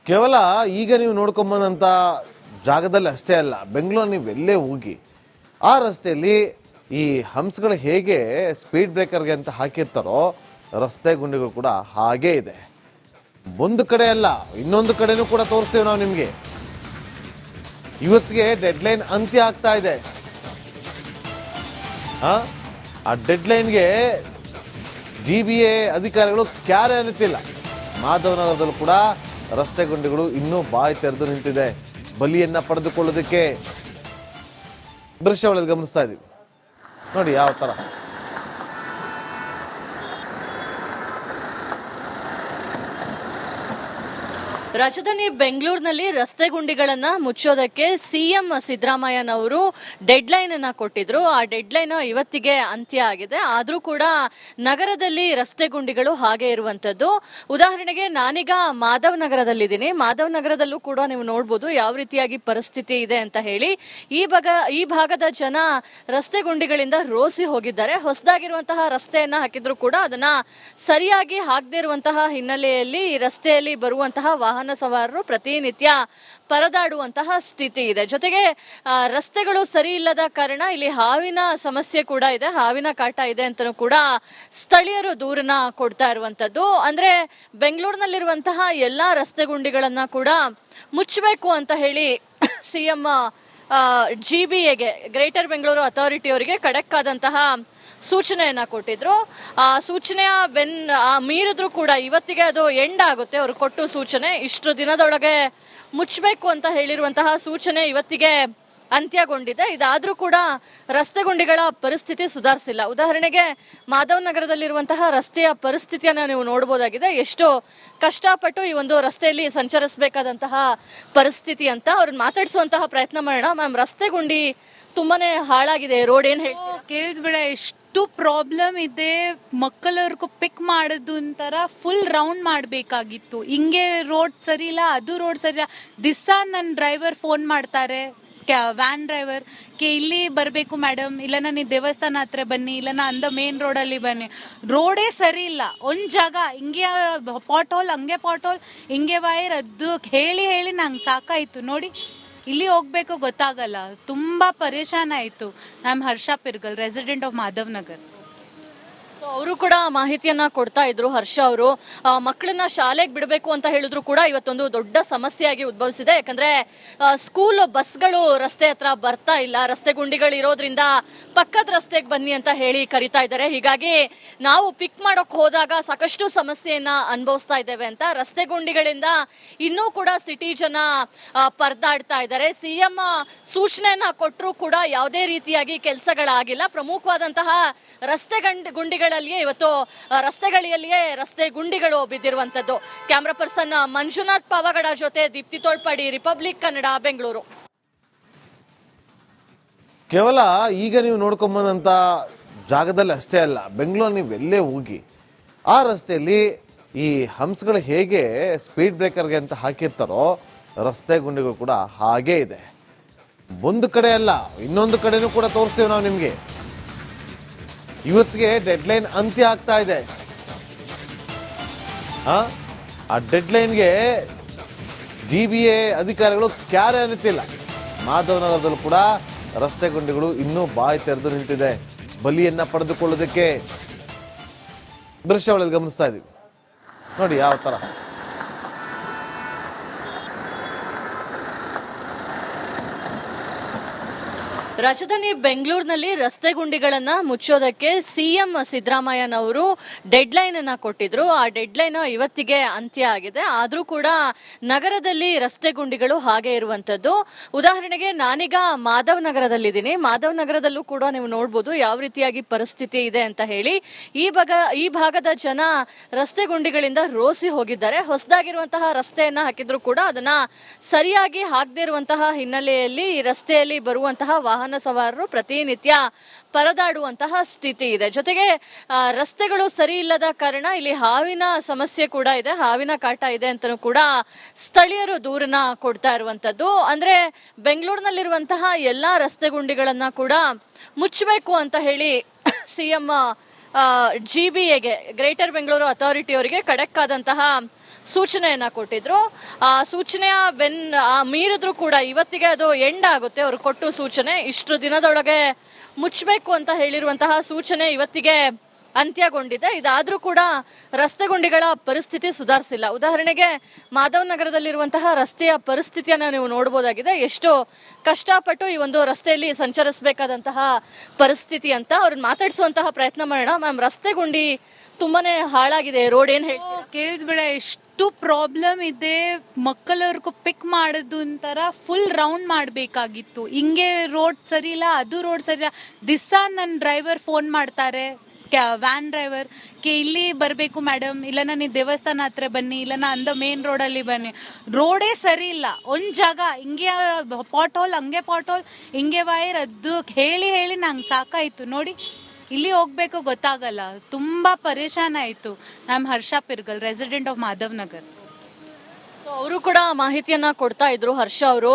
ಕೇವಲ ಈಗ ನೀವು ನೋಡ್ಕೊಂಬಂದಂಥ ಜಾಗದಲ್ಲಿ ಅಷ್ಟೇ ಅಲ್ಲ, ಬೆಂಗಳೂರು ನೀವು ಎಲ್ಲೇ ಹೋಗಿ ಆ ರಸ್ತೆಯಲ್ಲಿ ಈ ಹಂಪ್ಸ್ಗಳು ಹೇಗೆ ಸ್ಪೀಡ್ ಬ್ರೇಕರ್ಗೆ ಅಂತ ಹಾಕಿರ್ತಾರೋ ರಸ್ತೆ ಗುಂಡಿಗಳು ಕೂಡ ಹಾಗೇ ಇದೆ. ಒಂದು ಕಡೆ ಅಲ್ಲ, ಇನ್ನೊಂದು ಕಡೆನೂ ಕೂಡ ತೋರಿಸ್ತೇವೆ ನಾವು ನಿಮಗೆ. ಇವತ್ತಿಗೆ ಡೆಡ್ಲೈನ್ ಅಂತ್ಯ ಆಗ್ತಾ ಇದೆ. ಆ ಡೆಡ್ಲೈನ್ಗೆ GBA ಅಧಿಕಾರಿಗಳು ಕ್ಯಾರೆ ಅನ್ನುತ್ತಿಲ್ಲ. ಮಾಧವನಗರದಲ್ಲೂ ಕೂಡ ರಸ್ತೆ ಗುಂಡಿಗಳು ಇನ್ನೂ ಬಾಯಿ ತೆರೆದು ನಿಂತಿದೆ ಬಲಿಯನ್ನ ಪಡೆದುಕೊಳ್ಳೋದಕ್ಕೆ. ದೃಶ್ಯಾವಳಿಯಲ್ಲಿ ಗಮನಿಸ್ತಾ ಇದೀವಿ ನೋಡಿ ಯಾವ ತರ. ರಾಜಧಾನಿ ಬೆಂಗಳೂರಿನಲ್ಲಿ ರಸ್ತೆ ಗುಂಡಿಗಳನ್ನ ಮುಚ್ಚೋದಕ್ಕೆ ಸಿಎಂ ಸಿದ್ದರಾಮಯ್ಯನವರು ಡೆಡ್ ಲೈನ್ ಅನ್ನ ಕೊಟ್ಟಿದ್ರು. ಆ ಡೆಡ್ ಲೈನ್ ಇವತ್ತಿಗೆ ಅಂತ್ಯ ಆಗಿದೆ. ಆದ್ರೂ ಕೂಡ ನಗರದಲ್ಲಿ ರಸ್ತೆ ಗುಂಡಿಗಳು ಹಾಗೆ ಇರುವಂತದ್ದು. ಉದಾಹರಣೆಗೆ ನಾನೀಗ ಮಾಧವ್ ನಗರದಲ್ಲಿದ್ದೀನಿ. ಮಾಧವ್ ನಗರದಲ್ಲೂ ಕೂಡ ನೀವು ನೋಡ್ಬೋದು ಯಾವ ರೀತಿಯಾಗಿ ಪರಿಸ್ಥಿತಿ ಇದೆ ಅಂತ ಹೇಳಿ. ಈ ಭಾಗದ ಜನ ರಸ್ತೆ ಗುಂಡಿಗಳಿಂದ ರೋಸಿ ಹೋಗಿದ್ದಾರೆ. ಹೊಸದಾಗಿರುವಂತಹ ರಸ್ತೆಯನ್ನ ಹಾಕಿದ್ರು ಕೂಡ ಅದನ್ನ ಸರಿಯಾಗಿ ಹಾಕದೇ ಇರುವಂತಹ ಹಿನ್ನೆಲೆಯಲ್ಲಿ ಈ ರಸ್ತೆಯಲ್ಲಿ ಬರುವಂತಹ ವಾಹನ ಸವಾರರು ಪ್ರತಿನಿತ್ಯ ಪರದಾಡುವಂತಹ ಸ್ಥಿತಿ ಇದೆ. ಜೊತೆಗೆ ರಸ್ತೆಗಳು ಸರಿ ಇಲ್ಲದ ಕಾರಣ ಇಲ್ಲಿ ಹಾವಿನ ಸಮಸ್ಯೆ ಕೂಡ ಇದೆ, ಹಾವಿನ ಕಾಟ ಇದೆ ಅಂತಲೂ ಕೂಡ ಸ್ಥಳೀಯರು ದೂರನ್ನ ಕೊಡ್ತಾ ಇರುವಂತದ್ದು. ಅಂದ್ರೆ ಬೆಂಗಳೂರಿನಲ್ಲಿರುವಂತಹ ಎಲ್ಲಾ ರಸ್ತೆ ಗುಂಡಿಗಳನ್ನ ಕೂಡ ಮುಚ್ಚಬೇಕು ಅಂತ ಹೇಳಿ ಸಿಎಂ GBAಗೆ ಗ್ರೇಟರ್ ಬೆಂಗಳೂರು ಅಥಾರಿಟಿ ಅವರಿಗೆ ಖಡಕ್ ಆದಂತಹ ಸೂಚನೆಯನ್ನ ಕೊಟ್ಟಿದ್ರು. ಆ ಸೂಚನೆಯ ಮೀರಿದ್ರು ಕೂಡ ಇವತ್ತಿಗೆ ಅದು ಎಂಡ್ ಆಗುತ್ತೆ. ಅವರು ಕೊಟ್ಟು ಸೂಚನೆ ಇಷ್ಟು ದಿನದೊಳಗೆ ಮುಚ್ಚಬೇಕು ಅಂತ ಹೇಳಿರುವಂತಹ ಸೂಚನೆ ಇವತ್ತಿಗೆ ಅಂತ್ಯಗೊಂಡಿದೆ. ಇದಾದ್ರೂ ಕೂಡ ರಸ್ತೆ ಗುಂಡಿಗಳ ಪರಿಸ್ಥಿತಿ ಸುಧಾರಿಸಿಲ್ಲ. ಉದಾಹರಣೆಗೆ ಮಾಧವ್ ನಗರದಲ್ಲಿರುವಂತಹ ರಸ್ತೆಯ ಪರಿಸ್ಥಿತಿಯನ್ನ ನೀವು ನೋಡಬಹುದಾಗಿದೆ. ಎಷ್ಟು ಕಷ್ಟಪಟ್ಟು ಈ ಒಂದು ರಸ್ತೆಯಲ್ಲಿ ಸಂಚರಿಸಬೇಕಾದಂತಹ ಪರಿಸ್ಥಿತಿ ಅಂತ ಅವ್ರನ್ನ ಮಾತಾಡಿಸುವಂತಹ ಪ್ರಯತ್ನ ಮಾಡೋಣ. ಮ್ಯಾಮ್, ರಸ್ತೆ ಗುಂಡಿ ತುಂಬಾನೇ ಹಾಳಾಗಿದೆ, ರೋಡ್ ಏನ್ ಹೇಳ್ತೀರಾ? ಕೇಳಿಸ್ಬೇಡ, ಎಷ್ಟು ಪ್ರಾಬ್ಲಮ್ ಇದೆ. ಮಕ್ಕಳವ್ರಿಗೂ ಪಿಕ್ ಮಾಡೋದು ಒಂಥರ ಫುಲ್ ರೌಂಡ್ ಮಾಡಬೇಕಾಗಿತ್ತು. ಹಿಂಗೆ ರೋಡ್ ಸರಿ ಇಲ್ಲ, ಅದು ರೋಡ್ ಸರಿ ಇಲ್ಲ. ದಿವಸ ನನ್ನ ಡ್ರೈವರ್ ಫೋನ್ ಮಾಡ್ತಾರೆ, ವ್ಯಾನ್ ಡ್ರೈವರ್ ಇಲ್ಲಿ ಬರಬೇಕು ಮೇಡಮ್, ಇಲ್ಲ ನೀವು ದೇವಸ್ಥಾನ ಹತ್ರ ಬನ್ನಿ, ಇಲ್ಲ ಅಂದ ಮೇನ್ ರೋಡಲ್ಲಿ ಬನ್ನಿ. ರೋಡೇ ಸರಿ ಇಲ್ಲ. ಒಂದು ಜಾಗ ಹಿಂಗೆ ಪಾಟ್ ಹೋಲ್, ಹಂಗೆ ಪಾಟ್ ಹೋಲ್, ಹಿಂಗೆ ವೈರ್, ಅದು ಹೇಳಿ ಹೇಳಿ ನಂಗೆ ಸಾಕಾಯಿತು. ನೋಡಿ ಇಲ್ಲಿ ಹೋಗ್ಬೇಕು ಗೊತ್ತಾಗಲ್ಲ, ತುಂಬಾ ಪರೇಶಾನ್ ಆಯ್ತು. I am Harsha Pirgal, resident of Madhav Nagar. So ಅವರು ಕೂಡ ಮಾಹಿತಿಯನ್ನ ಕೊಡ್ತಾ ಇದ್ರು. ಹರ್ಷ ಅವರು ಮಕ್ಕಳನ್ನ ಶಾಲೆಗೆ ಬಿಡಬೇಕು ಅಂತ ಹೇಳಿದ್ರು ಕೂಡ ಇವತ್ತೊಂದು ದೊಡ್ಡ ಸಮಸ್ಯೆಯಾಗಿ ಉದ್ಭವಿಸಿದೆ. ಯಾಕಂದ್ರೆ ಸ್ಕೂಲ್ ಬಸ್ಗಳು ರಸ್ತೆ ಹತ್ರ ಬರ್ತಾ ಇಲ್ಲ. ರಸ್ತೆ ಗುಂಡಿಗಳು ಇರೋದ್ರಿಂದ ಪಕ್ಕದ ರಸ್ತೆಗೆ ಬನ್ನಿ ಅಂತ ಹೇಳಿ ಕರಿತಾ ಇದ್ದಾರೆ. ಹೀಗಾಗಿ ನಾವು ಪಿಕ್ ಮಾಡೋಕ್ ಹೋದಾಗ ಸಾಕಷ್ಟು ಸಮಸ್ಯೆಯನ್ನ ಅನುಭವಿಸ್ತಾ ಇದ್ದೇವೆ ಅಂತ ರಸ್ತೆ ಗುಂಡಿಗಳಿಂದ ಇನ್ನೂ ಕೂಡ ಸಿಟಿ ಜನ ಪರದಾಡ್ತಾ ಇದ್ದಾರೆ. ಸಿಎಂ ಸೂಚನೆಯನ್ನ ಕೊಟ್ಟರು ಕೂಡ ಯಾವುದೇ ರೀತಿಯಾಗಿ ಕೆಲಸಗಳಾಗಿಲ್ಲ. ಪ್ರಮುಖವಾದಂತಹ ರಸ್ತೆ ಗುಂಡಿಗಳ ಇವತ್ತು ರಸ್ತೆಗಳಿಯಲ್ಲಿಯೇ ರಸ್ತೆ ಗುಂಡಿಗಳು ಬಿದ್ದಿರುವಂತದ್ದು. ಕ್ಯಾಮ್ರಾ ಪರ್ಸನ್ ಮಂಜುನಾಥ್ ಪಾವಗಡ ಜೊತೆ ದೀಪ್ತಿ ತೋಳ್ಪಾಡಿ, ರಿಪಬ್ಲಿಕ್ ಕನ್ನಡ, ಬೆಂಗಳೂರು. ಕೇವಲ ಈಗ ನೀವು ನೋಡ್ಕೊಂಬಂದಂಥ ಜಾಗದಲ್ಲಿ ಅಷ್ಟೇ ಅಲ್ಲ, ಬೆಂಗಳೂರು ನೀವು ಎಲ್ಲೇ ಹೋಗಿ ಆ ರಸ್ತೆಯಲ್ಲಿ ಈ ಹಂಪ್ಸ್ಗಳು ಹೇಗೆ ಸ್ಪೀಡ್ ಬ್ರೇಕರ್ಗೆ ಅಂತ ಹಾಕಿರ್ತಾರೋ ರಸ್ತೆ ಗುಂಡಿಗಳು ಕೂಡ ಹಾಗೇ ಇದೆ. ಒಂದು ಕಡೆ ಅಲ್ಲ, ಇನ್ನೊಂದು ಕಡೆನೂ ಕೂಡ ತೋರಿಸ್ತೇವೆ ನಾವು ನಿಮಗೆ. ಇವತ್ತಿಗೆ ಡೆಡ್ಲೈನ್ ಅಂತ್ಯ ಆಗ್ತಾ ಇದೆ. ಆ ಡೆಡ್ಲೈನ್ಗೆ GBA ಅಧಿಕಾರಿಗಳು ಕ್ಯಾರೆ ಅನ್ನುತ್ತಿಲ್ಲ. ಮಾಧವನಗರದಲ್ಲೂ ಕೂಡ ರಸ್ತೆ ಗುಂಡಿಗಳು ಇನ್ನೂ ಬಾಯಿ ತೆರೆದು ನಿಂತಿದೆ ಬಲಿಯನ್ನ ಪಡೆದುಕೊಳ್ಳೋದಕ್ಕೆ. ದೃಶ್ಯಾವಳಿಯಲ್ಲಿ ಗಮನಿಸ್ತಾ ಇದೀವಿ ನೋಡಿ ಯಾವ ತರ. ರಾಜಧಾನಿ ಬೆಂಗಳೂರಿನಲ್ಲಿ ರಸ್ತೆ ಗುಂಡಿಗಳನ್ನ ಮುಚ್ಚೋದಕ್ಕೆ ಸಿಎಂ ಸಿದ್ದರಾಮಯ್ಯನವರು ಡೆಡ್ ಲೈನ್ ಅನ್ನ ಕೊಟ್ಟಿದ್ರು. ಆ ಡೆಡ್ ಲೈನ್ ಇವತ್ತಿಗೆ ಅಂತ್ಯ ಆಗಿದೆ. ಆದ್ರೂ ಕೂಡ ನಗರದಲ್ಲಿ ರಸ್ತೆ ಗುಂಡಿಗಳು ಹಾಗೆ ಇರುವಂತದ್ದು. ಉದಾಹರಣೆಗೆ ನಾನೀಗ ಮಾಧವ್ ನಗರದಲ್ಲಿದ್ದೀನಿ. ಮಾಧವ್ ನಗರದಲ್ಲೂ ಕೂಡ ನೀವು ನೋಡ್ಬೋದು ಯಾವ ರೀತಿಯಾಗಿ ಪರಿಸ್ಥಿತಿ ಇದೆ ಅಂತ ಹೇಳಿ. ಈ ಭಾಗದ ಜನ ರಸ್ತೆ ಗುಂಡಿಗಳಿಂದ ರೋಸಿ ಹೋಗಿದ್ದಾರೆ. ಹೊಸದಾಗಿರುವಂತಹ ರಸ್ತೆಯನ್ನ ಹಾಕಿದ್ರು ಕೂಡ ಅದನ್ನ ಸರಿಯಾಗಿ ಹಾಕದೇ ಇರುವಂತಹ ಹಿನ್ನೆಲೆಯಲ್ಲಿ ಈ ರಸ್ತೆಯಲ್ಲಿ ಬರುವಂತಹ ವಾಹನ ಸವಾರರು ಪ್ರತಿನಿತ್ಯ ಪರದಾಡುವಂತಹ ಸ್ಥಿತಿ ಇದೆ. ಜೊತೆಗೆ ರಸ್ತೆಗಳು ಸರಿ ಇಲ್ಲದ ಕಾರಣ ಇಲ್ಲಿ ಹಾವಿನ ಸಮಸ್ಯೆ ಕೂಡ ಇದೆ, ಹಾವಿನ ಕಾಟ ಇದೆ ಅಂತಲೂ ಕೂಡ ಸ್ಥಳೀಯರು ದೂರನ್ನ ಕೊಡ್ತಾ ಇರುವಂತದ್ದು. ಅಂದ್ರೆ ಬೆಂಗಳೂರಿನಲ್ಲಿರುವಂತಹ ಎಲ್ಲಾ ರಸ್ತೆ ಗುಂಡಿಗಳನ್ನ ಕೂಡ ಮುಚ್ಚಬೇಕು ಅಂತ ಹೇಳಿ ಸಿಎಂ GBAಗೆ ಗ್ರೇಟರ್ ಬೆಂಗಳೂರು ಅಥಾರಿಟಿ ಅವರಿಗೆ ಖಡಕ್ ಆದಂತಹ ಸೂಚನೆಯನ್ನ ಕೊಟ್ಟಿದ್ರು. ಆ ಸೂಚನೆಯ ಮೀರಿದ್ರು ಕೂಡ ಇವತ್ತಿಗೆ ಅದು ಎಂಡ್ ಆಗುತ್ತೆ. ಅವರು ಕೊಟ್ಟು ಸೂಚನೆ ಇಷ್ಟು ದಿನದೊಳಗೆ ಮುಚ್ಚಬೇಕು ಅಂತ ಹೇಳಿರುವಂತಹ ಸೂಚನೆ ಇವತ್ತಿಗೆ ಅಂತ್ಯಗೊಂಡಿದೆ. ಇದಾದ್ರೂ ಕೂಡ ರಸ್ತೆ ಗುಂಡಿಗಳ ಪರಿಸ್ಥಿತಿ ಸುಧಾರಿಸಿಲ್ಲ. ಉದಾಹರಣೆಗೆ ಮಾಧವ್ ನಗರದಲ್ಲಿರುವಂತಹ ರಸ್ತೆಯ ಪರಿಸ್ಥಿತಿಯನ್ನ ನೀವು ನೋಡಬಹುದಾಗಿದೆ. ಎಷ್ಟು ಕಷ್ಟಪಟ್ಟು ಈ ಒಂದು ರಸ್ತೆಯಲ್ಲಿ ಸಂಚರಿಸಬೇಕಾದಂತಹ ಪರಿಸ್ಥಿತಿ ಅಂತ ಅವ್ರನ್ನ ಮಾತಾಡಿಸುವಂತಹ ಪ್ರಯತ್ನ ಮಾಡೋಣ. ಮ್ಯಾಮ್, ರಸ್ತೆ ಗುಂಡಿ ತುಂಬಾನೇ ಹಾಳಾಗಿದೆ, ರೋಡ್ ಏನ್ ಹೇಳಿ ಕೇಳಿಸ್ಬೇಡ, ಎಷ್ಟು ಪ್ರಾಬ್ಲಮ್ ಇದೆ. ಮಕ್ಕಳವ್ರಿಗೂ ಪಿಕ್ ಮಾಡೋದು ಒಂಥರ ಫುಲ್ ರೌಂಡ್ ಮಾಡಬೇಕಾಗಿತ್ತು. ಹಿಂಗೆ ರೋಡ್ ಸರಿ ಇಲ್ಲ, ಅದು ರೋಡ್ ಸರಿ ಇಲ್ಲ. ದಿವಸ ನನ್ನ ಡ್ರೈವರ್ ಫೋನ್ ಮಾಡ್ತಾರೆ, ವ್ಯಾನ್ ಡ್ರೈವರ್ ಇಲ್ಲಿ ಬರಬೇಕು ಮೇಡಮ್, ಇಲ್ಲ ನೀವು ದೇವಸ್ಥಾನ ಹತ್ರ ಬನ್ನಿ, ಇಲ್ಲ ಅಂದ ಮೇನ್ ರೋಡಲ್ಲಿ ಬನ್ನಿ. ರೋಡೇ ಸರಿ ಇಲ್ಲ. ಒಂದು ಜಾಗ ಹಿಂಗೆ ಪಾಟ್ ಹೋಲ್, ಹಂಗೆ ಪಾಟ್ ಹೋಲ್, ಹಿಂಗೆ ವೈರ್, ಅದು ಹೇಳಿ ಹೇಳಿ ನಂಗೆ ಸಾಕಾಯಿತು. ನೋಡಿ, ಇಲ್ಲಿ ಹೋಗ್ಬೇಕು ಗೊತ್ತಾಗಲ್ಲ, ತುಂಬ ಪರೇಶಾನ್ ಆಯಿತು. ನಾನು Harsha Pirgal, resident of Madhav Nagar. So ಅವರು ಕೂಡ ಮಾಹಿತಿಯನ್ನ ಕೊಡ್ತಾ ಇದ್ರು. ಹರ್ಷ ಅವರು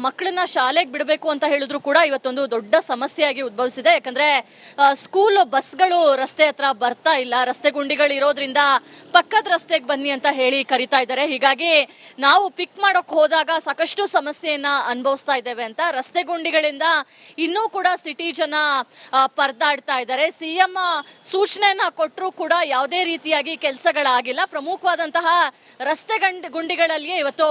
ಮಕ್ಕಳನ್ನ ಶಾಲೆಗೆ ಬಿಡಬೇಕು ಅಂತ ಹೇಳಿದ್ರು ಕೂಡ ಇವತ್ತೊಂದು ದೊಡ್ಡ ಸಮಸ್ಯೆಯಾಗಿ ಉದ್ಭವಿಸಿದೆ. ಯಾಕಂದ್ರೆ ಸ್ಕೂಲ್ ಬಸ್ಗಳು ರಸ್ತೆ ಹತ್ರ ಬರ್ತಾ ಇಲ್ಲ. ರಸ್ತೆ ಗುಂಡಿಗಳು ಇರೋದ್ರಿಂದ ಪಕ್ಕದ ರಸ್ತೆಗೆ ಬನ್ನಿ ಅಂತ ಹೇಳಿ ಕರಿತಾ ಇದ್ದಾರೆ. ಹೀಗಾಗಿ ನಾವು ಪಿಕ್ ಮಾಡೋಕ್ ಹೋದಾಗ ಸಾಕಷ್ಟು ಸಮಸ್ಯೆಯನ್ನ ಅನುಭವಿಸ್ತಾ ಇದ್ದೇವೆ ಅಂತ ರಸ್ತೆ ಗುಂಡಿಗಳಿಂದ ಇನ್ನೂ ಕೂಡ ಸಿಟಿ ಜನ ಪರದಾಡ್ತಾ ಇದ್ದಾರೆ. ಸಿಎಂ ಸೂಚನೆಯನ್ನ ಕೊಟ್ಟರು ಕೂಡ ಯಾವುದೇ ರೀತಿಯಾಗಿ ಕೆಲಸಗಳಾಗಿಲ್ಲ. ಪ್ರಮುಖವಾದಂತಹ ರಸ್ತೆ ಗುಂಡಿಗಳ ಇವತ್ತು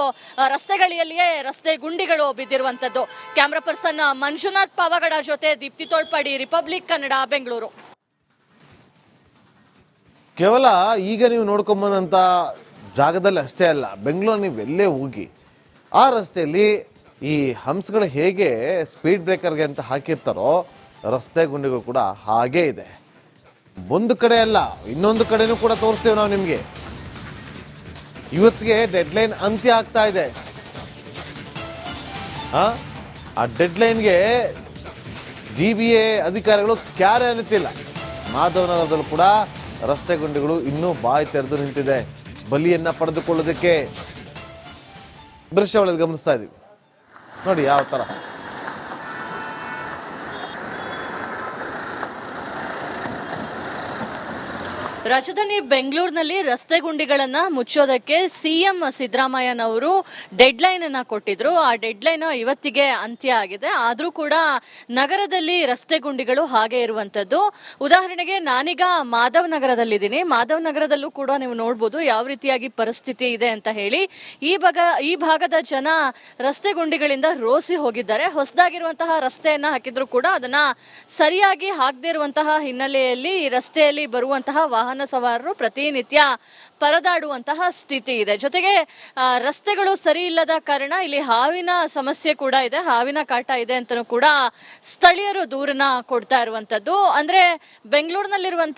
ರಸ್ತೆಗಳಿಯಲ್ಲಿಯೇ ರಸ್ತೆ ಗುಂಡಿಗಳು ಬಿದ್ದಿರುವಂತದ್ದು. ಕ್ಯಾಮ್ರಾ ಪರ್ಸನ್ ಮಂಜುನಾಥ್ ಪಾವಗಡ ಜೊತೆ ದೀಪ್ತಿ ತೋಳ್ಪಾಡಿ, ರಿಪಬ್ಲಿಕ್ ಕನ್ನಡ, ಬೆಂಗಳೂರು. ಕೇವಲ ಈಗ ನೀವು ನೋಡ್ಕೊಂಬಂದಂಥ ಜಾಗದಲ್ಲಿ ಅಷ್ಟೇ ಅಲ್ಲ, ಬೆಂಗಳೂರು ನೀವು ಎಲ್ಲೇ ಹೋಗಿ ಆ ರಸ್ತೆಯಲ್ಲಿ ಈ ಹಂಪ್ಸ್ಗಳು ಹೇಗೆ ಸ್ಪೀಡ್ ಬ್ರೇಕರ್ಗೆ ಅಂತ ಹಾಕಿರ್ತಾರೋ ರಸ್ತೆ ಗುಂಡಿಗಳು ಕೂಡ ಹಾಗೇ ಇದೆ. ಒಂದು ಕಡೆ ಅಲ್ಲ, ಇನ್ನೊಂದು ಕಡೆನೂ ಕೂಡ ತೋರಿಸ್ತೇವೆ ನಾವು ನಿಮಗೆ. ಇವತ್ತಿಗೆ ಡೆಡ್ಲೈನ್ ಅಂತ್ಯ ಆಗ್ತಾ ಇದೆ. ಆ ಡೆಡ್ಲೈನ್ಗೆ GBA ಅಧಿಕಾರಿಗಳು ಕ್ಯಾರೆ ಅನ್ನುತ್ತಿಲ್ಲ. ಮಾಧವನಗರದಲ್ಲೂ ಕೂಡ ರಸ್ತೆ ಗುಂಡಿಗಳು ಇನ್ನೂ ಬಾಯಿ ತೆರೆದು ನಿಂತಿದೆ. ಬಲಿಯನ್ನ ಪಡೆದುಕೊಳ್ಳೋದಕ್ಕೆ ದೃಶ್ಯಾವಳಿಯಲ್ಲಿ ಗಮನಿಸ್ತಾ ಇದೀವಿ. ನೋಡಿ ಯಾವ ತರ. ರಾಜಧಾನಿ ಬೆಂಗಳೂರಿನಲ್ಲಿ ರಸ್ತೆ ಗುಂಡಿಗಳನ್ನ ಮುಚ್ಚೋದಕ್ಕೆ ಸಿಎಂ ಸಿದ್ದರಾಮಯ್ಯನವರು ಡೆಡ್ ಲೈನ್ ಅನ್ನ ಕೊಟ್ಟಿದ್ರು. ಆ ಡೆಡ್ ಲೈನ್ ಇವತ್ತಿಗೆ ಅಂತ್ಯ ಆಗಿದೆ. ಆದ್ರೂ ಕೂಡ ನಗರದಲ್ಲಿ ರಸ್ತೆ ಗುಂಡಿಗಳು ಹಾಗೆ ಇರುವಂತದ್ದು. ಉದಾಹರಣೆಗೆ ನಾನೀಗ ಮಾಧವ್ ನಗರದಲ್ಲಿದ್ದೀನಿ. ಮಾಧವ್ ನಗರದಲ್ಲೂ ಕೂಡ ನೀವು ನೋಡ್ಬೋದು ಯಾವ ರೀತಿಯಾಗಿ ಪರಿಸ್ಥಿತಿ ಇದೆ ಅಂತ ಹೇಳಿ. ಈ ಭಾಗದ ಜನ ರಸ್ತೆ ಗುಂಡಿಗಳಿಂದ ರೋಸಿ ಹೋಗಿದ್ದಾರೆ. ಹೊಸದಾಗಿರುವಂತಹ ರಸ್ತೆಯನ್ನ ಹಾಕಿದ್ರು ಕೂಡ ಅದನ್ನ ಸರಿಯಾಗಿ ಹಾಕದೇ ಇರುವಂತಹ ಹಿನ್ನೆಲೆಯಲ್ಲಿ ಈ ರಸ್ತೆಯಲ್ಲಿ ಬರುವಂತಹ ವಾಹನ ಸವಾರರು ಪ್ರತಿನಿತ್ಯ ಪರದಾಡುವಂತಹ ಸ್ಥಿತಿ ಇದೆ. ಜೊತೆಗೆ ರಸ್ತೆಗಳು ಸರಿ ಇಲ್ಲದ ಕಾರಣ ಇಲ್ಲಿ ಹಾವಿನ ಸಮಸ್ಯೆ ಕೂಡ ಇದೆ, ಹಾವಿನ ಕಾಟ ಇದೆ ಅಂತಲೂ ಕೂಡ ಸ್ಥಳೀಯರು ದೂರನ್ನ ಕೊಡ್ತಾ ಇರುವಂತದ್ದು. ಅಂದ್ರೆ ಬೆಂಗಳೂರಿನಲ್ಲಿರುವಂತಹ